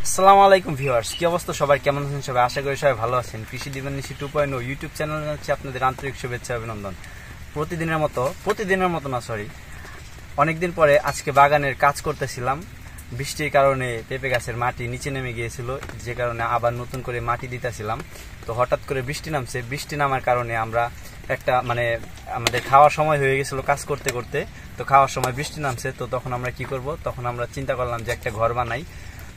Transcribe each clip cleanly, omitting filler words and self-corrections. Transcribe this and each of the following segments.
আসসালামু আলাইকুম ভিউয়ার্স, কি অবস্থা সবার, কেমন আছেন সবাই? আশা করি সবাই ভালো আছেন। কৃষি দিবানিশি 2.0 ইউটিউব চ্যানেলে জানাচ্ছি আপনাদের আন্তরিক শুভেচ্ছা অভিনন্দন। প্রতিদিনের মতো না, অনেকদিন পরে আজকে বাগানের কাজ করতেছিলাম। বৃষ্টির কারণে পেঁপে গাছের মাটি নিচে নেমে গিয়েছিল, যে কারণে আবার নতুন করে মাটি দিতেছিলাম। তো হঠাৎ করে বৃষ্টি নামছে। বৃষ্টি নামার কারণে আমরা আমাদের খাওয়ার সময় হয়ে গেছিল কাজ করতে করতে। তো খাওয়ার সময় বৃষ্টি নামছে, তো তখন আমরা কি করব, তখন আমরা চিন্তা করলাম যে একটা ঘর বানাই।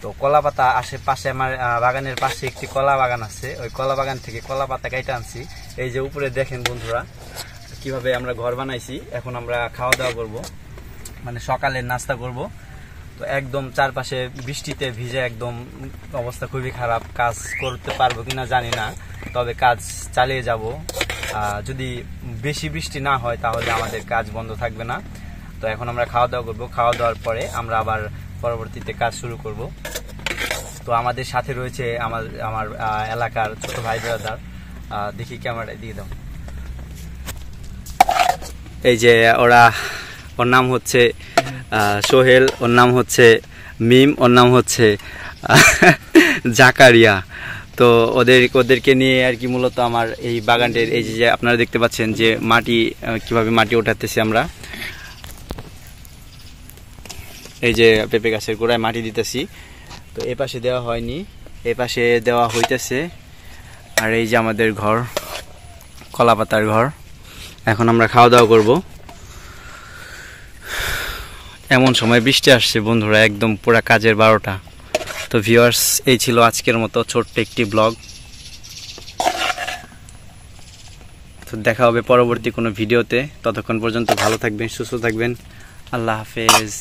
তো কলা পাতা আশেপাশে আমার বাগানের পাশে একটি কলা বাগান আছে, ওই কলা বাগান থেকে কলা পাতা কেটে আনছি। এই যে উপরে দেখেন বন্ধুরা কিভাবে আমরা ঘর বানাইছি। এখন আমরা খাওয়া দাওয়া করব, সকালের নাস্তা করব। তো একদম চারপাশে বৃষ্টিতে ভিজে একদম অবস্থা খুবই খারাপ। কাজ করতে পারবো কিনা জানি না, তবে কাজ চালিয়ে যাব। যদি বেশি বৃষ্টি না হয় তাহলে আমাদের কাজ বন্ধ থাকবে না। তো এখন আমরা খাওয়া দাওয়া করবো, খাওয়া দাওয়ার পরে আমরা আবার পরবর্তীতে কাজ শুরু করব। তো আমাদের সাথে রয়েছে আমার এলাকার ছোট ভাই ব্রাদার। দেখি ক্যামেরাটা দিয়ে দাও। এই যে ওর নাম হচ্ছে সোহেল, ওর নাম হচ্ছে মিম, ওর নাম হচ্ছে জাকারিয়া। তো ওদেরকে নিয়ে আর কি মূলত আমার এই বাগানটির এই যে আপনারা দেখতে পাচ্ছেন যে কিভাবে মাটি ওঠাতেছি আমরা। এই যে পেঁপে গাছের গোড়ায় মাটি দিতেছি। তো এ পাশে দেওয়া হয়নি, এ পাশে দেওয়া হইতেছে। আর এই যে আমাদের ঘর, কলা পাতার ঘর। এখন আমরা খাওয়া দাওয়া করব। এমন সময় বৃষ্টি আসছে বন্ধুরা, একদম পুরা কাজের 12টা। তো ভিউয়ার্স, এই ছিল আজকের মতো ছোট্ট একটি ব্লগ। তো দেখা হবে পরবর্তী কোনো ভিডিওতে। ততক্ষণ পর্যন্ত ভালো থাকবেন, সুস্থ থাকবেন। আল্লাহ হাফেজ।